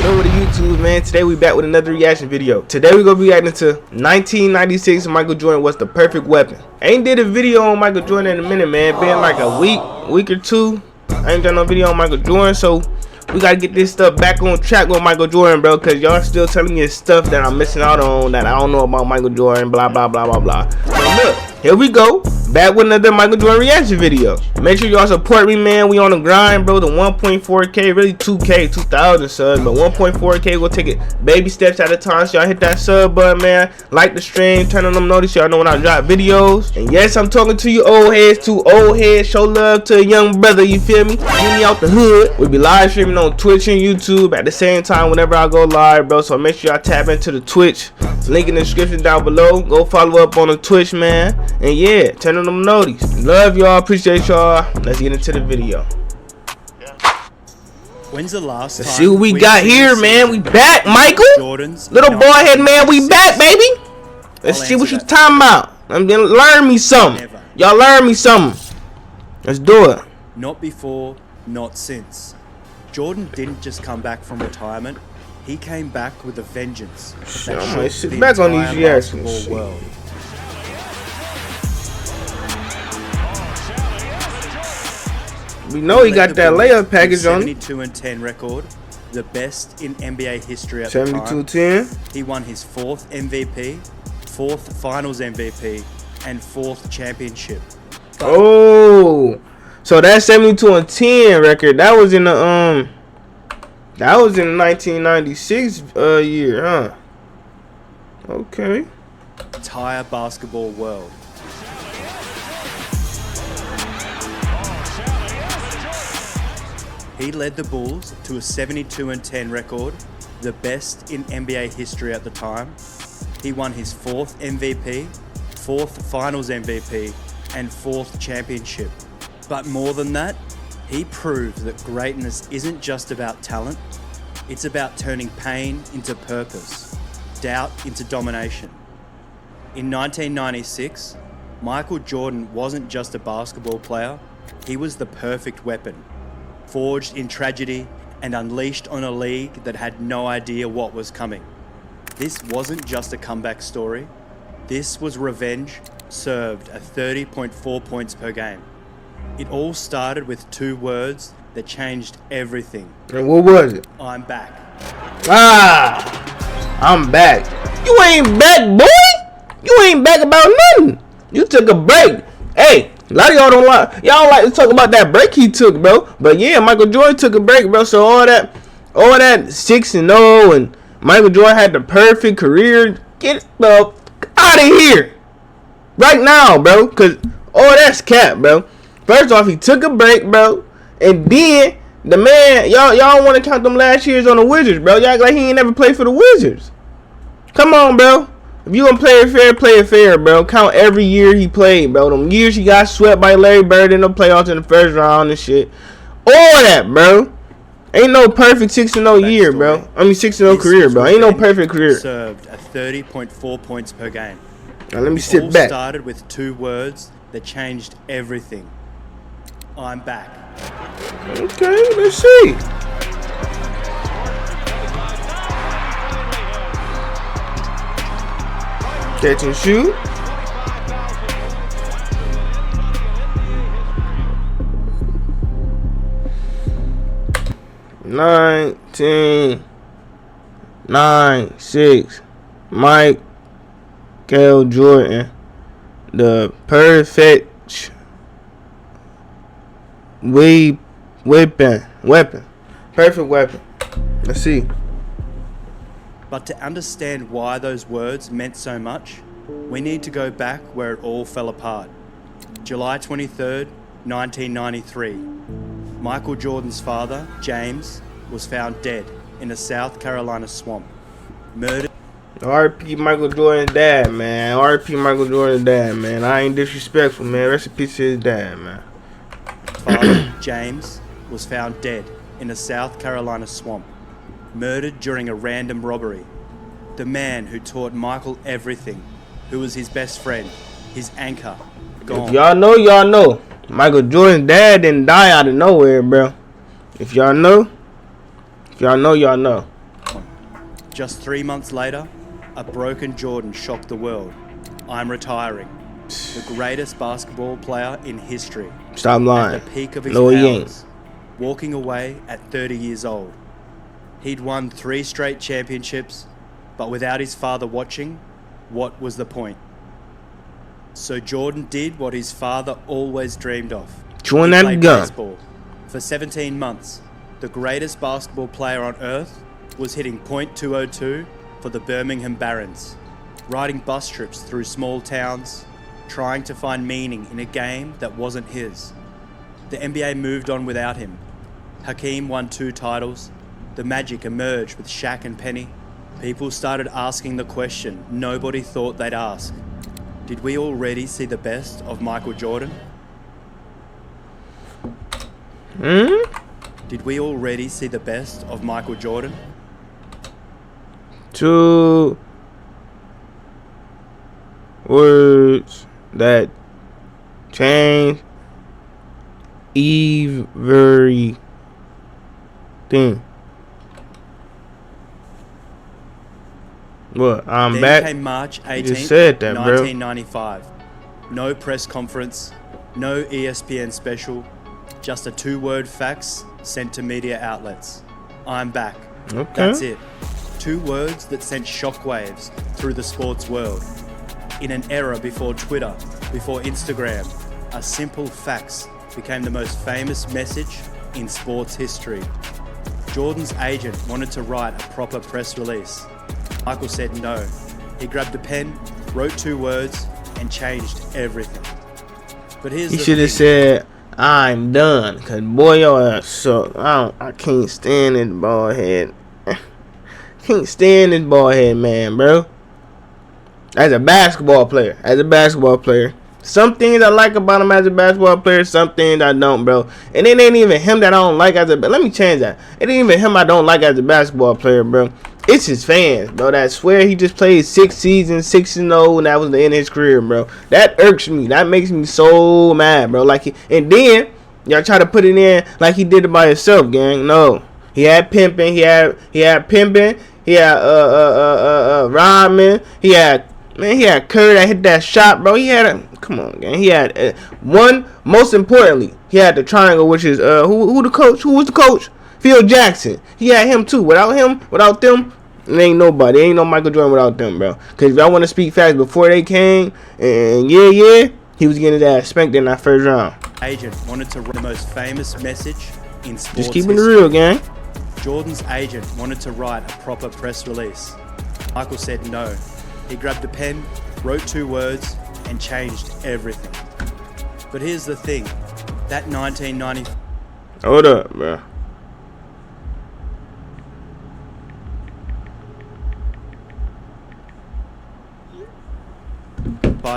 Over to YouTube, man. Today we back with another reaction video. Today we gonna be reacting to 1996 Michael Jordan was the perfect weapon. I ain't did a video on Michael Jordan in a minute, man. Been like a week or two. I ain't done no video on Michael Jordan, so we gotta get this stuff back on track with Michael Jordan, bro. Cause y'all still telling me stuff that I'm missing out on that I don't know about Michael Jordan. Blah blah blah blah blah. So look, here we go. Back with another Michael Jordan reaction video. Make sure y'all support me, man. We on the grind, bro. The 1.4K, really 2K, 2,000 subs, but 1.4K, we'll take it baby steps at a time. So y'all hit that sub button, man. Like the stream, turn on them notifications so y'all know when I drop videos. And yes, I'm talking to you old heads, Show love to a young brother, you feel me? Get me out the hood. We be live streaming on Twitch and YouTube at the same time whenever I go live, bro. So make sure y'all tap into the Twitch. Link in the description down below. Go follow up on the Twitch, man. And yeah, turn on them noties. Love y'all, appreciate y'all. Let's get into the video. When's the last time? Let's see what we got here, man. We back, Michael. Jordan's little boy head, man. We back, baby. Let's see what you talking about. I'm gonna learn me something. Y'all learn me something. Let's do it. Not before, not since. Jordan didn't just come back from retirement. He came back with a vengeance. Shit, I'm gonna sit back on these reactions. World. We know he got that layup package on. 72-10 record, the best in NBA history at the time. 72-10. He won his 4th MVP, 4th Finals MVP, and 4th championship. Oh, so that 72-10 record that was in the that was in the 1996 year, huh? Okay. Entire basketball world. He led the Bulls to a 72-10 record, the best in NBA history at the time. He won his 4th MVP, 4th Finals MVP, and 4th championship. But more than that, he proved that greatness isn't just about talent, it's about turning pain into purpose, doubt into domination. In 1996, Michael Jordan wasn't just a basketball player, he was the perfect weapon. Forged in tragedy and unleashed on a league that had no idea what was coming. This wasn't just a comeback story. This was revenge served at 30.4 points per game. It all started with 2 words that changed everything. And what was it? I'm back. I'm back. You ain't back, boy. You ain't back about nothing. You took a break. Hey, a lot of y'all don't like to talk about that break he took, bro. But yeah, Michael Jordan took a break, bro. So all that 6-0 and Michael Jordan had the perfect career. Get the out of here right now, bro. Cause all that's cap, bro. First off, he took a break, bro, and then the man, y'all want to count them last years on the Wizards, bro. Y'all act like he ain't never played for the Wizards. Come on, bro. If you gonna play it fair, bro. Count every year he played, bro. Them years he got swept by Larry Bird in the playoffs in the first round and shit. All that, bro. Ain't no perfect 6-0 year, bro. I mean 6-0 career, bro. Ain't no perfect career. Served at 30.4 points per game. Now let me sit back. It all started with 2 words that changed everything. I'm back. Okay, let's see. Catch and shoot. Nineteen 96 Michael Jordan, the perfect weapon. Perfect weapon. Let's see. But to understand why those words meant so much, we need to go back where it all fell apart. July 23rd, 1993. Michael Jordan's father, James, was found dead in a South Carolina swamp. Murdered. R.I.P. Michael Jordan's dad, man. R.I.P. Michael Jordan's dad, man. I ain't disrespectful, man. Rest in peace to his dad, man. Father, James, was found dead in a South Carolina swamp. Murdered during a random robbery. The man who taught Michael everything, who was his best friend, his anchor, gone. If y'all know, y'all know. Michael Jordan's dad didn't die out of nowhere, bro. If y'all know, y'all know. Just 3 months later, a broken Jordan shocked the world. I'm retiring. The greatest basketball player in history. Stop lying. At the peak of his No, he powers, ain't. walking away at 30 years old. He'd won 3 straight championships, but without his father watching, what was the point? So Jordan did what his father always dreamed of. Join He that played gun. baseball. For 17 months, the greatest basketball player on earth was hitting .202 for the Birmingham Barons, riding bus trips through small towns, trying to find meaning in a game that wasn't his. The NBA moved on without him. Hakeem won 2 titles. The Magic emerged with Shaq and Penny. People started asking the question nobody thought they'd ask. Did we already see the best of Michael Jordan? Did we already see the best of Michael Jordan? 2 words that change everything. What? I'm Then back. came March You 18th, just said that, bro. 1995. No press conference, no ESPN special, just a 2-word fax sent to media outlets. I'm back. Okay. That's it. 2 words that sent shockwaves through the sports world. In an era before Twitter, before Instagram, a simple fax became the most famous message in sports history. Jordan's agent wanted to write a proper press release. Michael said no. He grabbed a pen, wrote 2 words, and changed everything. But here's You the should have thing. said, I'm done. Cause boy, your ass suck. I can't stand this bald head. Can't stand this bald head man, bro. As a basketball player. Some things I like about him as a basketball player, some things I don't, bro. And it ain't even him that I don't like as a... Let me change that. It ain't even him I don't like as a basketball player, bro. It's his fans, bro. That swear he just played 6 seasons, 6-0, and that was the end of his career, bro. That irks me. That makes me so mad, bro. And then y'all try to put it in like he did it by himself, gang. No. He had pimping. He had pimping. He had Rodman. He had Curry that hit that shot, bro. He had come on, gang. He had one. Most importantly, he had the triangle, which is who the coach? Who was the coach? Phil Jackson. He had him too. Without them, it ain't nobody. Ain't no Michael Jordan without them, bro. Cause if y'all want to speak facts, before they came, and he was getting his ass spanked in that first round. Agent wanted to write the most famous message in sports Just keeping it history. real, gang. Jordan's agent wanted to write a proper press release. Michael said no. He grabbed a pen, wrote 2 words, and changed everything. But here's the thing. That 1995 Hold up, bro.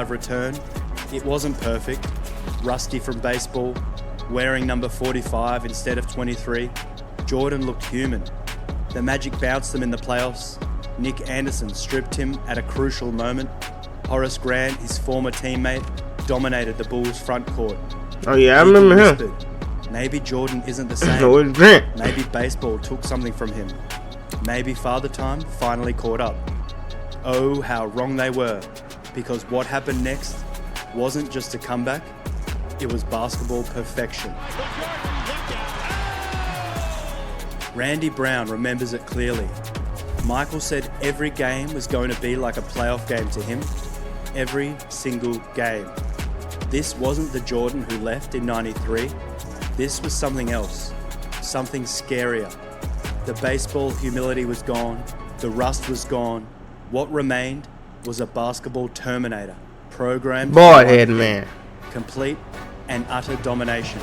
return, it wasn't perfect. Rusty from baseball, wearing number 45 instead of 23. Jordan looked human. The Magic bounced them in the playoffs. Nick Anderson stripped him at a crucial moment. Horace Grant, his former teammate, dominated the Bulls' front court. Oh yeah, I People remember him. whispered, maybe Jordan isn't the same. No, it's Grant. Maybe baseball took something from him. Maybe Father Time finally caught up. Oh, how wrong they were, because what happened next wasn't just a comeback, it was basketball perfection. Randy Brown remembers it clearly. Michael said every game was going to be like a playoff game to him. Every single game. This wasn't the Jordan who left in '93. This was something else. Something scarier. The baseball humility was gone. The rust was gone. What remained was a basketball terminator. Programmed Bald head man. complete and utter domination.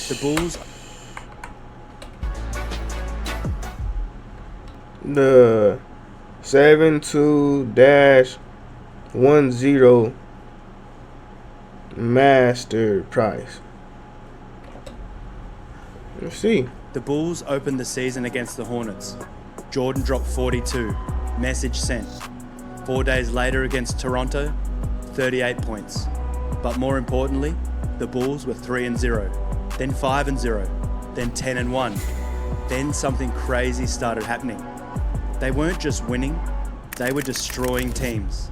The Bulls The 72-10 master price. Let's see. The Bulls opened the season against the Hornets. Jordan dropped 42. Message sent. 4 days later against Toronto, 38 points. But more importantly, the Bulls were 3-0, then 5-0, then 10-1. Then something crazy started happening. They weren't just winning, they were destroying teams.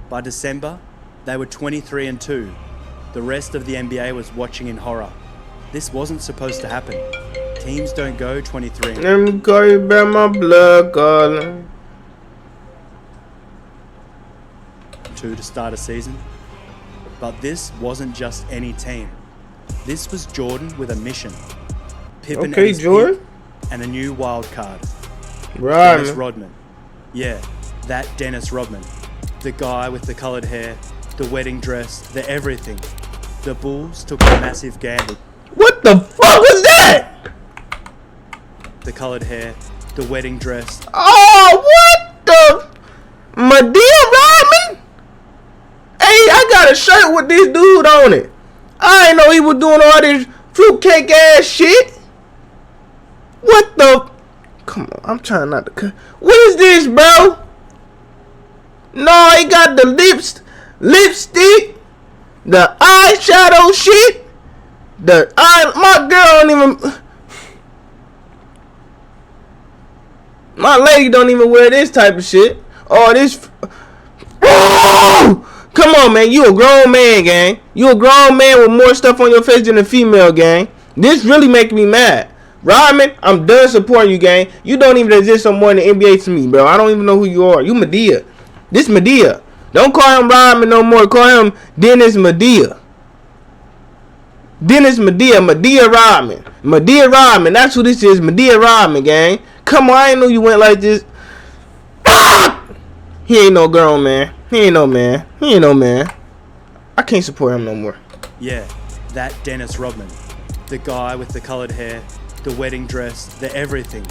By December, they were 23-2. The rest of the NBA was watching in horror. This wasn't supposed to happen. Teams don't go 23. Let me call you by my blood calling. To start a season. But this wasn't just any team. This was Jordan with a mission. Pippen Okay, Jordan. And a new wild card. Dennis Rodman. Yeah, that Dennis Rodman. The guy with the colored hair, the wedding dress, the everything. The Bulls took a massive gamble. What the fuck was that? The colored hair, the wedding dress. Oh, what the? Medea Rodman? Hey, I got a shirt with this dude on it. I didn't know he was doing all this fruitcake ass shit. What the? Come on, I'm trying not to cut. What is this, bro? No, he got the lipstick, the eyeshadow shit, my girl don't even, my lady don't even wear this type of shit. Oh, this, oh, come on, man, you a grown man, gang. You a grown man with more stuff on your face than a female, gang. This really making me mad. Rodman, I'm done supporting you, gang. You don't even exist no more in the NBA to me, bro. I don't even know who you are. You Medea. This Medea. Don't call him Rodman no more. Call him Dennis Medea. Dennis Medea. Medea Rodman. Medea Rodman. That's who this is. Medea Rodman, gang. Come on, I ain't know you went like this. He ain't no grown man. He ain't no man. He ain't no man. I can't support him no more. Yeah, that Dennis Rodman. The guy with the colored hair, the wedding dress, the everything.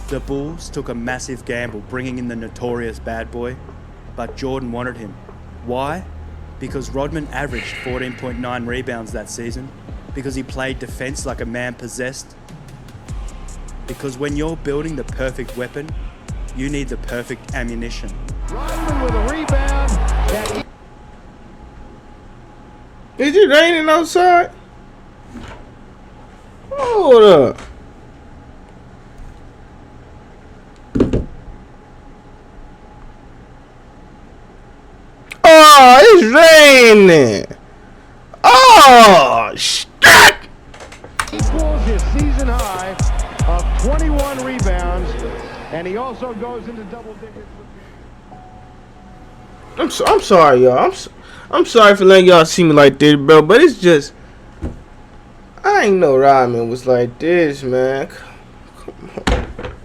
The Bulls took a massive gamble bringing in the notorious bad boy, but Jordan wanted him. Why? Because Rodman averaged 14.9 rebounds that season, because he played defense like a man possessed. Because when you're building the perfect weapon, you need the perfect ammunition. Rodman with a rebound. Is it raining outside? Hold up. Oh, it's raining. Oh, shit. Equals his season high of 21 rebounds, and he also goes into double digits. I'm sorry, y'all. I'm sorry for letting y'all see me like this, bro. But it's just, I ain't know Rodman was like this, man. Come on.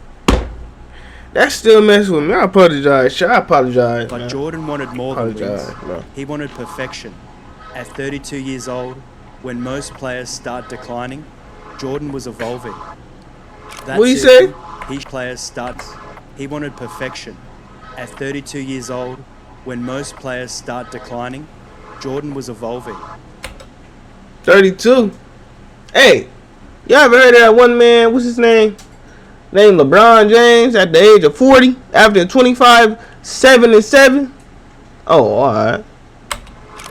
That still mess with me. I apologize. I apologize. But man. Jordan wanted more than wins. Bro. He wanted perfection. At 32 years old, when most players start declining, Jordan was evolving. What do you say? He wanted perfection. At 32 years old, when most players start declining, Jordan was evolving. 32. Hey, y'all ever heard of that one man? What's his name? Named LeBron James at the age of 40 after 25, 7-7. Oh, all right.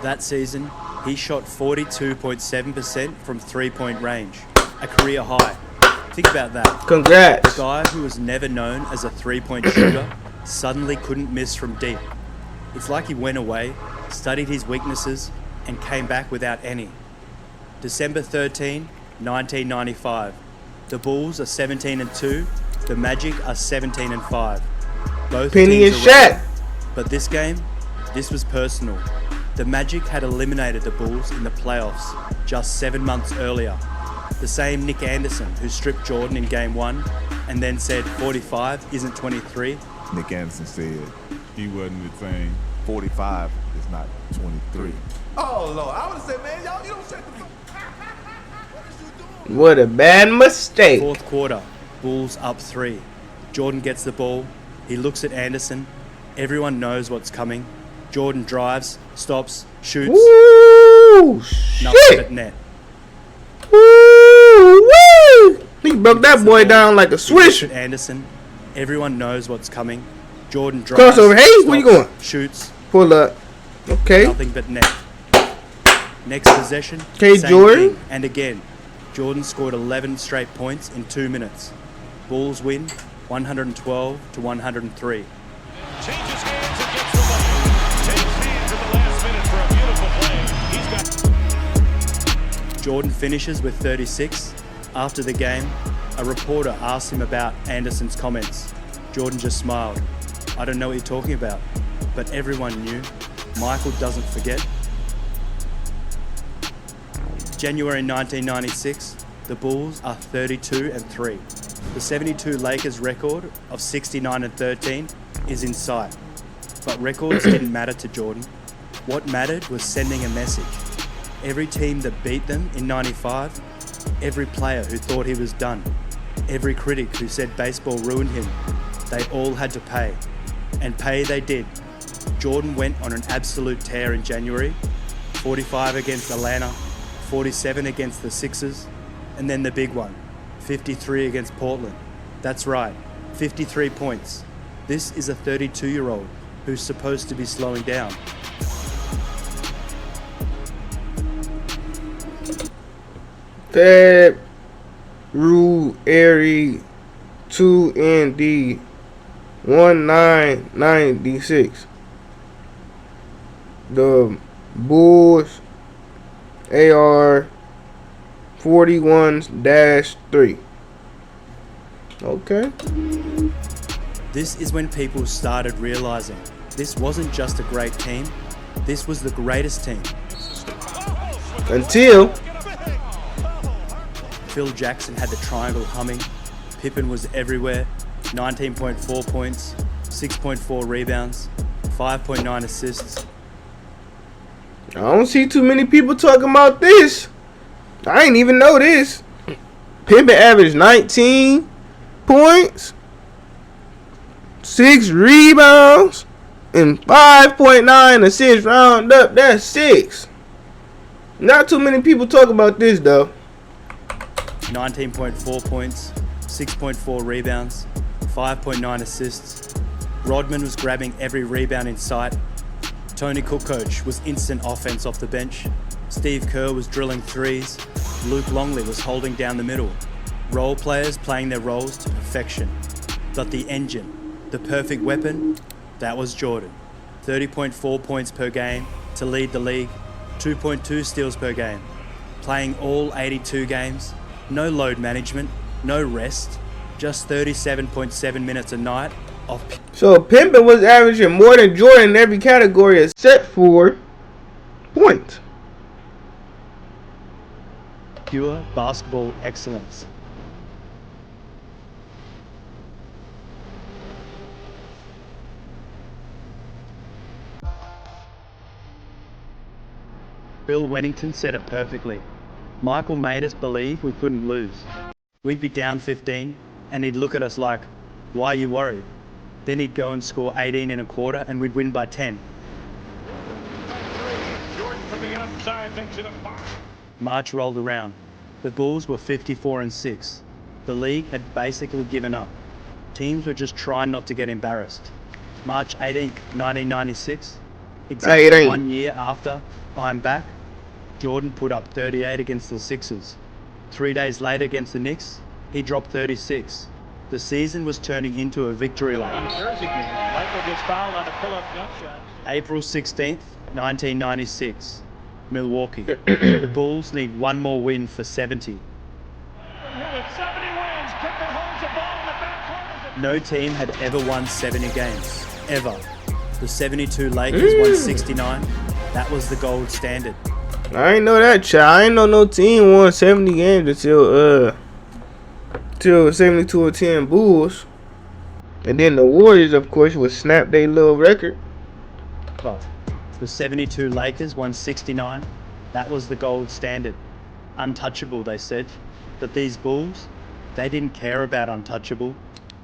That season, he shot 42.7% from three-point range, a career high. Think about that. Congrats. The guy who was never known as a three-point shooter suddenly couldn't miss from deep. It's like he went away, studied his weaknesses, and came back without any. December 13, 1995. The Bulls are 17-2. The Magic are 17-5. Both Penny and teams are Shaq. ready. But this game, this was personal. The Magic had eliminated the Bulls in the playoffs just 7 months earlier. The same Nick Anderson who stripped Jordan in Game 1 and then said 45 isn't 23. Nick Anderson said he wasn't the same. 45 is not 23. Oh, Lord. I would have said, man, y'all, you don't say to me. What is you doing? What a bad mistake. Fourth quarter, Bulls up 3. Jordan gets the ball. He looks at Anderson. Everyone knows what's coming. Jordan drives, stops, shoots. Woo! Nothing Shit! but net. Woo! Woo! He broke that boy down like a He looks swisher. at Anderson. Everyone knows what's coming. Jordan drives, Crossover. Hey, stops, where you going? shoots, Pull up. Okay. nothing but net. Next possession, Okay, same Jordan. thing. And again, Jordan scored 11 straight points in 2 minutes. Bulls win 112 to 103. Changes hands and gets the ball. Takes hands in the last minute for a beautiful play. He's got. Jordan finishes with 36. After the game, a reporter asked him about Anderson's comments. Jordan just smiled. I don't know what you're talking about, but everyone knew. Michael doesn't forget. January 1996, the Bulls are 32-3. The 72 Lakers record of 69-13 is in sight. But records didn't matter to Jordan. What mattered was sending a message. Every team that beat them in 95, every player who thought he was done, every critic who said baseball ruined him, they all had to pay. And pay they did. Jordan went on an absolute tear in January, 45 against Atlanta, 47 against the Sixers, and then the big one, 53 against Portland. That's right, 53 points. This is a 32-year-old who's supposed to be slowing down. February 2 1996. The Bulls AR 41-3. Okay. This is when people started realizing this wasn't just a great team, this was the greatest team. Until Phil Jackson had the triangle humming, Pippen was everywhere, 19.4 points, 6.4 rebounds, 5.9 assists. I don't see too many people talking about this. I ain't even know this. Pippen averaged 19 points, 6 rebounds, and 5.9 assists. Round up, that's 6. Not too many people talk about this though. 19.4 points, 6.4 rebounds, 5.9 assists. Rodman was grabbing every rebound in sight. Tony Kukoc was instant offense off the bench. Steve Kerr was drilling threes. Luke Longley was holding down the middle. Role players playing their roles to perfection. But the engine, the perfect weapon, that was Jordan. 30.4 points per game to lead the league. 2.2 steals per game. Playing all 82 games. No load management, no rest. Just 37.7 minutes a night off. So Pippen was averaging more than Jordan in every category except for points. Pure basketball excellence. Bill Wennington said it perfectly. Michael made us believe we couldn't lose. We'd be down 15 and he'd look at us like, why are you worried? Then he'd go and score 18 in a quarter and we'd win by 10. Jordan from the outside makes it a 5. March rolled around. The Bulls were 54-6. The league had basically given up. Teams were just trying not to get embarrassed. March 18th, 1996, exactly 1 year after I'm back, Jordan put up 38 against the Sixers. 3 days later against the Knicks, he dropped 36. The season was turning into a victory lap. Jersey game. Michael gets fouled on a pull-up jump shot. April 16th, 1996, Milwaukee. The Bulls need one more win for 70. With 70 wins, Pippen holds the ball in the back corner. No team had ever won 70 games, ever. The 72 Lakers won 69. That was the gold standard. I ain't know that, child. I ain't know no team won 70 games until 72-10 Bulls. And then the Warriors, of course, would snap their little record. But the 72 Lakers won 69. That was the gold standard. Untouchable, they said. But these Bulls, they didn't care about untouchable.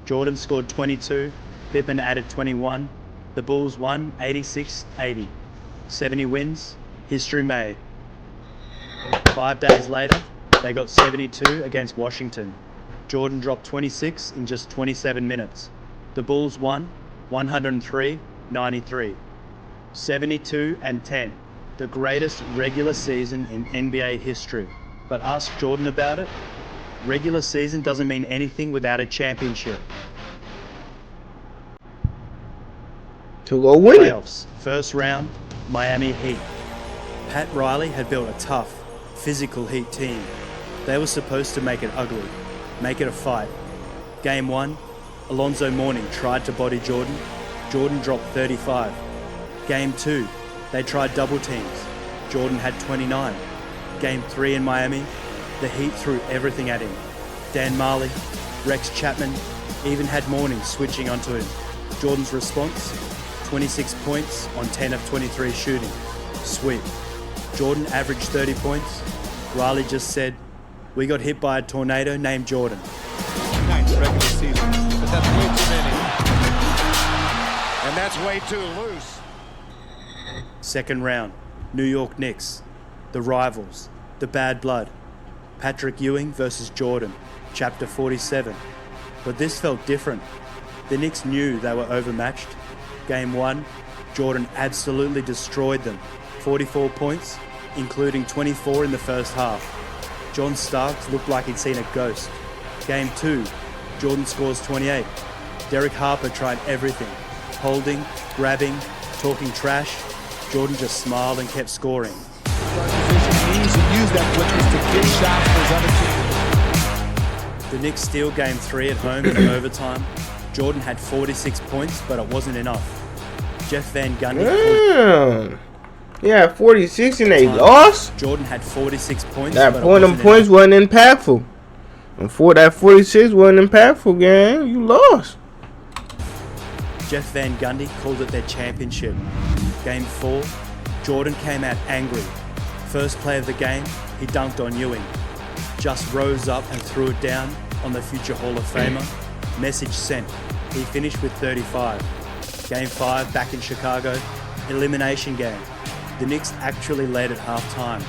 Jordan scored 22. Pippen added 21. The Bulls won 86-80. 70 wins, history made. 5 days later, they got 72 against Washington. Jordan dropped 26 in just 27 minutes. The Bulls won 103-93. 72-10. The greatest regular season in NBA history. But ask Jordan about it. Regular season doesn't mean anything without a championship. To go win it. Playoffs. First round, Miami Heat. Pat Riley had built a tough, physical Heat team. They were supposed to make it ugly, make it a fight. Game 1, Alonzo Mourning tried to body Jordan. Jordan dropped 35. Game 2, they tried double teams. Jordan had 29. Game 3 in Miami, the Heat threw everything at him. Dan Marley, Rex Chapman, even had Mourning switching onto him. Jordan's response? 26 points on 10 of 23 shooting. Sweep. Jordan averaged 30 points. Riley just said, "We got hit by a tornado named Jordan." Nice regular season, but that's way too many. And that's way too loose. Second round, New York Knicks. The rivals, the bad blood. Patrick Ewing versus Jordan, chapter 47. But this felt different. The Knicks knew they were overmatched. Game 1, Jordan absolutely destroyed them. 44 points, including 24 in the first half. John Starks looked like he'd seen a ghost. Game 2, Jordan scores 28. Derek Harper tried everything. Holding, grabbing, talking trash. Jordan just smiled and kept scoring. The Knicks steal Game 3 at home in overtime. Jordan had 46 points, but it wasn't enough. Jeff Van Gundy. Damn. Yeah, 46 and they lost. Jordan had 46 points. That but point of points wasn't impactful. And for that 46 wasn't impactful, gang. You lost. Jeff Van Gundy called it their championship. Game 4, Jordan came out angry. First play of the game, he dunked on Ewing. Just rose up and threw it down on the future Hall of Famer. Message sent. He finished with 35. Game 5, back in Chicago. Elimination game. The Knicks actually led at halftime.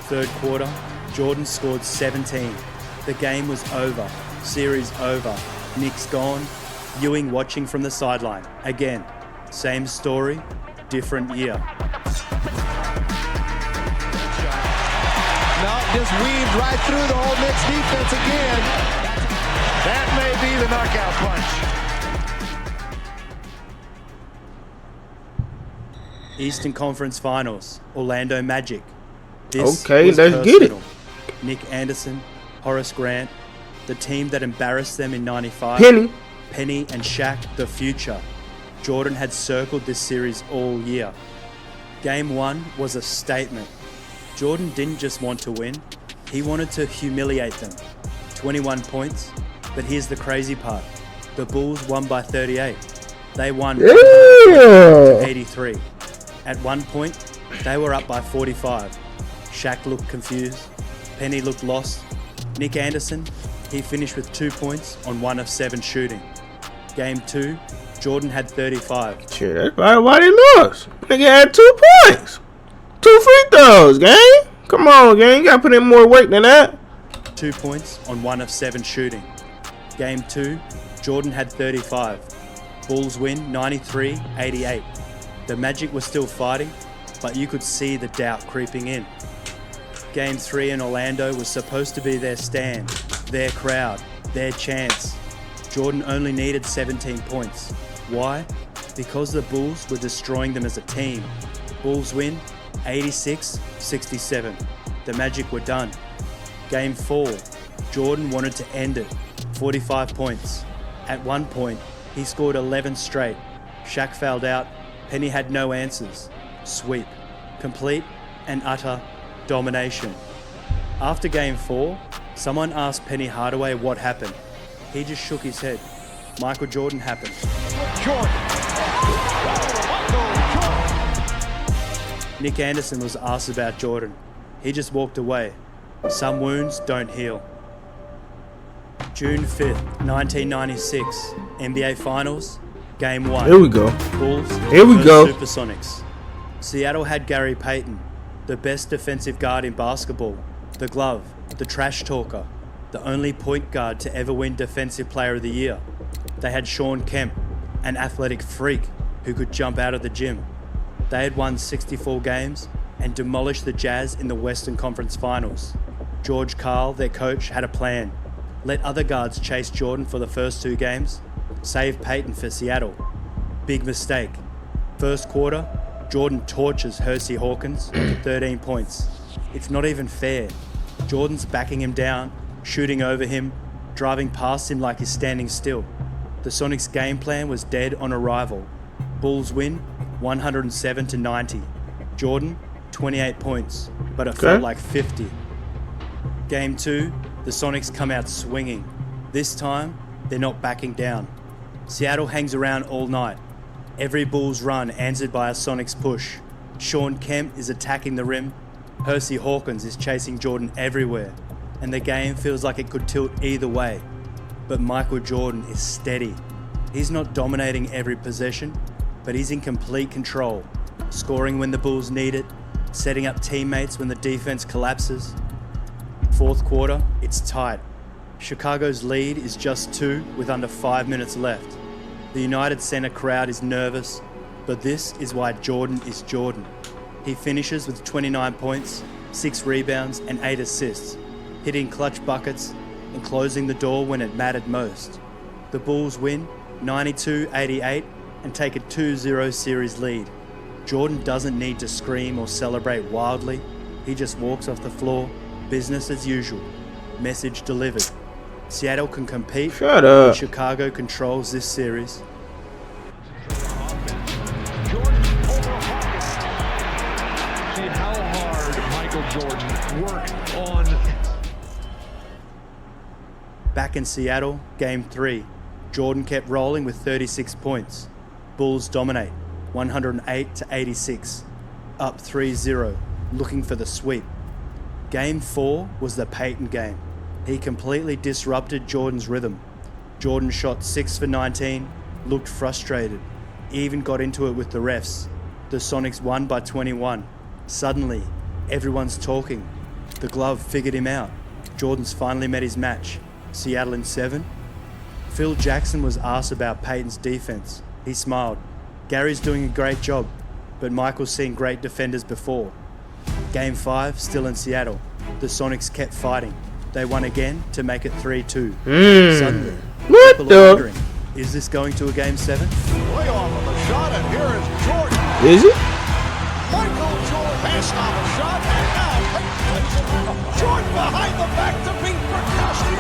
Third quarter, Jordan scored 17. The game was over. Series over. Knicks gone. Ewing watching from the sideline. Again, same story, different year. No, just weaved right through the whole Knicks defense again. That may be the knockout punch. Eastern Conference Finals, Orlando Magic. This Okay, was let's get it. personal. Nick Anderson, Horace Grant, the team that embarrassed them in 95. Penny and Shaq, the future. Jordan had circled this series all year. Game 1 was a statement. Jordan didn't just want to win, he wanted to humiliate them. 21 points, but here's the crazy part. The Bulls won by 38. They won 83. At one point, they were up by 45. Shaq looked confused. Penny looked lost. Nick Anderson, he finished with 2 points on 1 of 7 shooting. Game 2, Jordan had 35. Shit, that's probably why they lost. Nigga had 2 points. 2 free throws, gang. Come on, gang. You gotta put in more work than that. 2 points on 1 of 7 shooting. Game 2, Jordan had 35. Bulls win 93-88. The Magic were still fighting, but you could see the doubt creeping in. Game 3 in Orlando was supposed to be their stand, their crowd, their chance. Jordan only needed 17 points. Why? Because the Bulls were destroying them as a team. Bulls win 86-67. The Magic were done. Game 4, Jordan wanted to end it. 45 points. At one point, he scored 11 straight. Shaq fouled out. Penny had no answers. Sweep. Complete and utter domination. After Game 4, someone asked Penny Hardaway what happened. He just shook his head. Michael Jordan happened. Nick Anderson was asked about Jordan. He just walked away. Some wounds don't heal. June 5th, 1996, NBA Finals, Game 1. Here we go. Bulls Here we go. Supersonics. Seattle had Gary Payton, the best defensive guard in basketball, the glove, the trash talker, the only point guard to ever win Defensive Player of the Year. They had Sean Kemp, an athletic freak who could jump out of the gym. They had won 64 games and demolished the Jazz in the Western Conference Finals. George Karl, their coach, had a plan. Let other guards chase Jordan for the first 2 games. Save Peyton for Seattle. Big mistake. First quarter, Jordan torches Hersey Hawkins to 13 points. It's not even fair. Jordan's backing him down, shooting over him, driving past him like he's standing still. The Sonics' game plan was dead on arrival. Bulls win 107-90. Jordan, 28 points, but it felt like 50. Game 2, the Sonics come out swinging. This time, they're not backing down. Seattle hangs around all night. Every Bulls run answered by a Sonics push. Sean Kemp is attacking the rim. Hersey Hawkins is chasing Jordan everywhere. And the game feels like it could tilt either way. But Michael Jordan is steady. He's not dominating every possession, but he's in complete control, scoring when the Bulls need it, setting up teammates when the defense collapses. Fourth quarter, it's tight. Chicago's lead is just 2 with under 5 minutes left. The United Center crowd is nervous, but this is why Jordan is Jordan. He finishes with 29 points, 6 rebounds and 8 assists, hitting clutch buckets and closing the door when it mattered most. The Bulls win 92-88 and take a 2-0 series lead. Jordan doesn't need to scream or celebrate wildly. He just walks off the floor, business as usual. Message delivered. Seattle can compete. Shut up. Chicago controls this series. Jordan over Hawkins. See how hard Michael Jordan worked on. Back in Seattle, Game 3. Jordan kept rolling with 36 points. Bulls dominate, 108-86. Up 3-0, looking for the sweep. Game 4 was the Peyton game. He completely disrupted Jordan's rhythm. Jordan shot 6 for 19, looked frustrated, even got into it with the refs. The Sonics won by 21. Suddenly, everyone's talking. The glove figured him out. Jordan's finally met his match. Seattle in 7. Phil Jackson was asked about Peyton's defense. He smiled. Gary's doing a great job, but Michael's seen great defenders before. Game 5, still in Seattle. The Sonics kept fighting. They won again to make it 3-2. Suddenly, people are wondering, is this going to a Game 7? Way off of the shot, and here is Jordan. Is it? Michael Jordan passed on the shot, and now Jordan behind the back to beat Berkowski.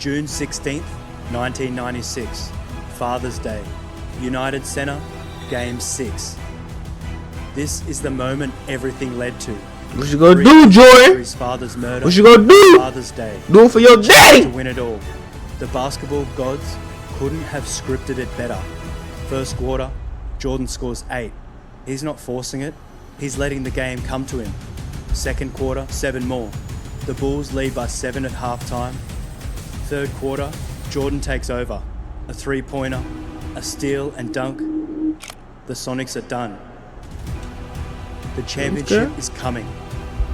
June 16th, 1996. Father's Day. United Center, Game 6. This is the moment everything led to. What you gonna do, Jordan? His father's murder. What you gonna do? Father's Day. Do it for your To daddy. win it all. The basketball gods couldn't have scripted it better. First quarter, Jordan scores 8. He's not forcing it. He's letting the game come to him. Second quarter, 7 more. The Bulls lead by 7 at halftime. Third quarter, Jordan takes over. A 3-pointer, a steal and dunk. The Sonics are done. The championship is coming.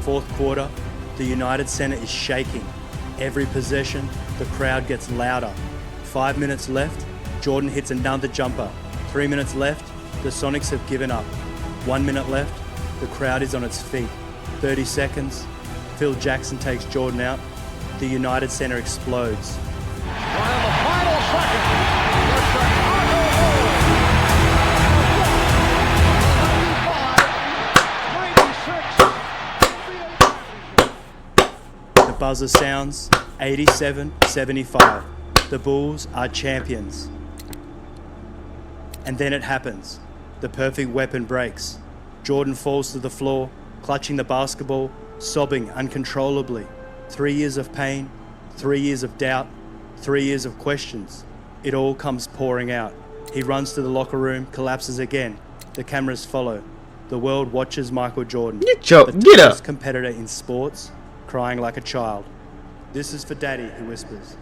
Fourth quarter, the United Center is shaking. Every possession, the crowd gets louder. 5 minutes left, Jordan hits another jumper. 3 minutes left, the Sonics have given up. 1 minute left, the crowd is on its feet. 30 seconds, Phil Jackson takes Jordan out. The United Center explodes. On the final second, the Chicago Bulls, 96. The buzzer sounds, 87-75. The Bulls are champions. And then it happens. The perfect weapon breaks. Jordan falls to the floor, clutching the basketball, sobbing uncontrollably. 3 years of pain, 3 years of doubt, 3 years of questions. It all comes pouring out. He runs to the locker room, collapses again. The cameras follow. The world watches Michael Jordan, Get up. the toughest competitor in sports, crying like a child. This is for Daddy, he whispers.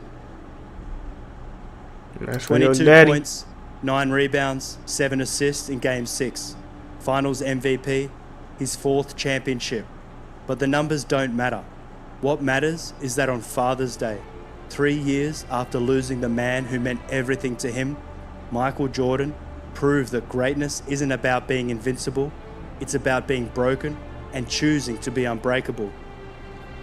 That's for your 22 daddy. points, 9 rebounds, 7 assists in Game 6. Finals MVP, his 4th championship. But the numbers don't matter. What matters is that on Father's Day, 3 years after losing the man who meant everything to him, Michael Jordan proved that greatness isn't about being invincible, it's about being broken and choosing to be unbreakable.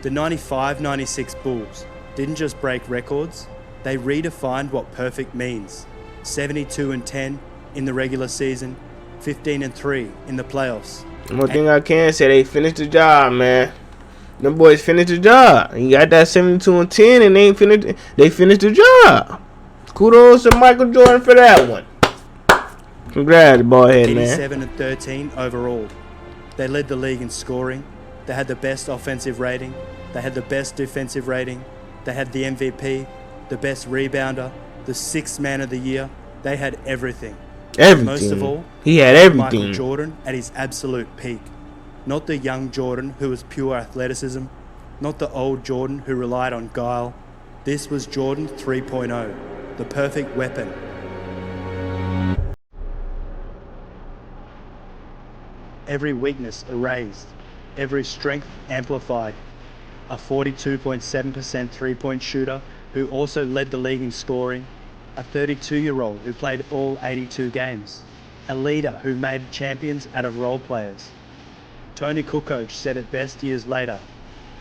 The 95-96 Bulls didn't just break records, they redefined what perfect means. 72-10 in the regular season, 15-3 in the playoffs. One thing I can say, they finished the job, man. Them boys finished the job. You got that 72-10 and they finished the job. Kudos to Michael Jordan for that one. Congrats, boyhead, man. 87-13 overall. They led the league in scoring. They had the best offensive rating. They had the best defensive rating. They had the MVP, the best rebounder, the 6th man of the year. They had everything. Everything. Most of all, he had everything. Michael Jordan at his absolute peak. Not the young Jordan who was pure athleticism. Not the old Jordan who relied on guile. This was Jordan 3.0, the perfect weapon. Every weakness erased, every strength amplified. A 42.7% three-point shooter who also led the league in scoring. A 32-year-old who played all 82 games. A leader who made champions out of role players. Tony Kukoc said it best years later.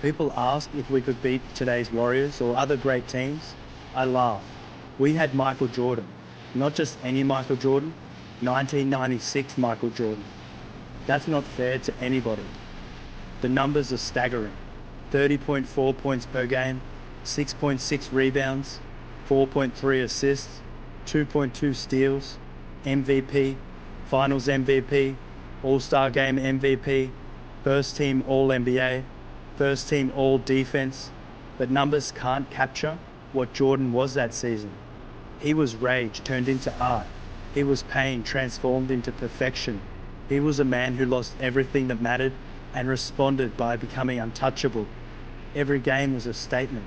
People ask if we could beat today's Warriors or other great teams. I laugh. We had Michael Jordan. Not just any Michael Jordan, 1996 Michael Jordan. That's not fair to anybody. The numbers are staggering. 30.4 points per game, 6.6 rebounds, 4.3 assists, 2.2 steals, MVP, Finals MVP, All-Star Game MVP, First Team All-NBA, First Team All-Defense. But numbers can't capture what Jordan was that season. He was rage turned into art. He was pain transformed into perfection. He was a man who lost everything that mattered and responded by becoming untouchable. Every game was a statement.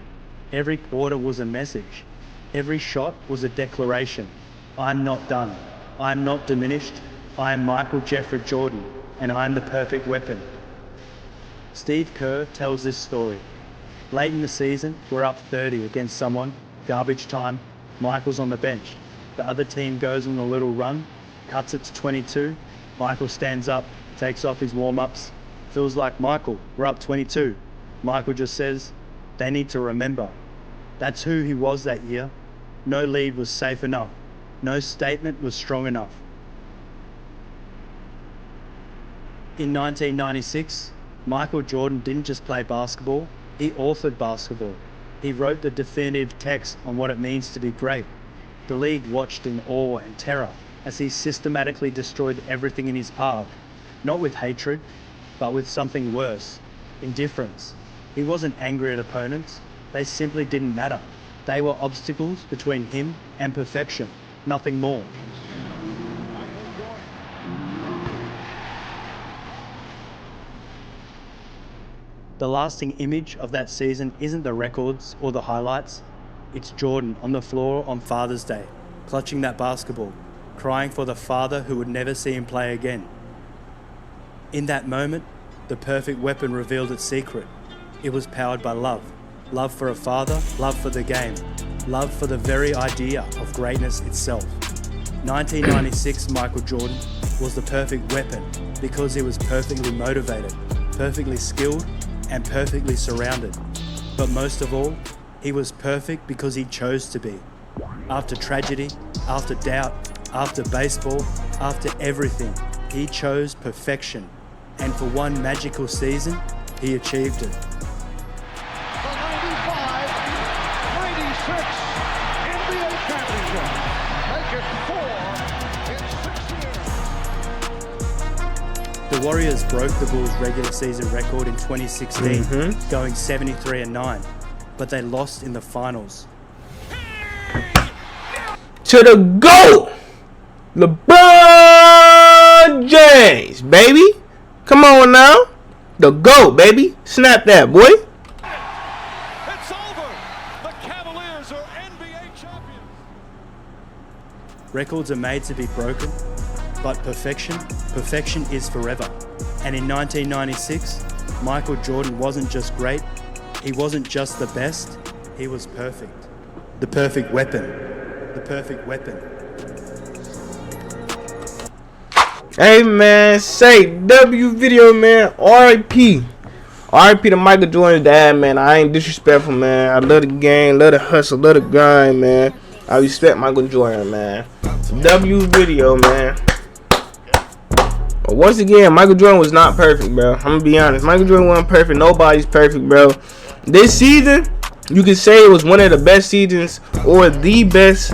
Every quarter was a message. Every shot was a declaration. I'm not done. I'm not diminished. I am Michael Jeffrey Jordan, and I'm the perfect weapon. Steve Kerr tells this story. Late in the season, we're up 30 against someone. Garbage time. Michael's on the bench. The other team goes on a little run, cuts it to 22. Michael stands up, takes off his warm-ups. Feels like, Michael, we're up 22. Michael just says, they need to remember. That's who he was that year. No lead was safe enough. No statement was strong enough. In 1996, Michael Jordan didn't just play basketball, he authored basketball. He wrote the definitive text on what it means to be great. The league watched in awe and terror as he systematically destroyed everything in his path, not with hatred, but with something worse, indifference. He wasn't angry at opponents, they simply didn't matter. They were obstacles between him and perfection, nothing more. The lasting image of that season isn't the records or the highlights, it's Jordan on the floor on Father's Day, clutching that basketball, crying for the father who would never see him play again. In that moment, the perfect weapon revealed its secret. It was powered by love. Love for a father, love for the game, love for the very idea of greatness itself. 1996 Michael Jordan was the perfect weapon because he was perfectly motivated, perfectly skilled, and perfectly surrounded. But most of all, he was perfect because he chose to be. After tragedy, after doubt, after baseball, after everything, he chose perfection. And for one magical season, he achieved it. The 95, 96 NBA championship. Make it 4 in 6 years. The Warriors broke the Bulls' regular season record in 2016, going 73-9, but they lost in the finals. To the GOAT, LeBron James, baby. Come on now. The GOAT, baby. Snap that, boy. It's over. The Cavaliers are NBA champions. Records are made to be broken, but perfection is forever. And in 1996, Michael Jordan wasn't just great, he wasn't just the best, he was perfect. The perfect weapon. The perfect weapon. Hey man, say W video, man. R.I.P. R.I.P. to Michael Jordan's dad, man. I ain't disrespectful, man. I love the game, love the hustle, love the grind, man. I respect Michael Jordan, man. W video, man. But once again, Michael Jordan was not perfect, bro. I'm gonna be honest. Michael Jordan wasn't perfect. Nobody's perfect, bro. This season, you could say it was one of the best seasons or the best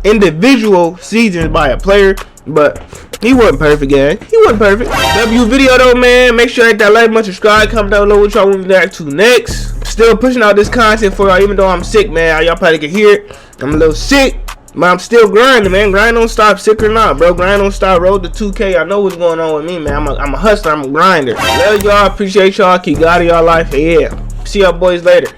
individual seasons by a player, but he wasn't perfect, gang. He wasn't perfect. W video though, man. Make sure you hit that like button, subscribe, comment down below what y'all want me to react to next. Still pushing out this content for y'all, even though I'm sick, man. Y'all probably can hear it. I'm a little sick, but I'm still grinding, man. Grind don't stop, sick or not, bro. Grind don't stop. Road to 2K. I know what's going on with me, man. I'm a hustler. I'm a grinder. Love y'all. Appreciate y'all. Keep God in y'all life. And yeah. See y'all boys later.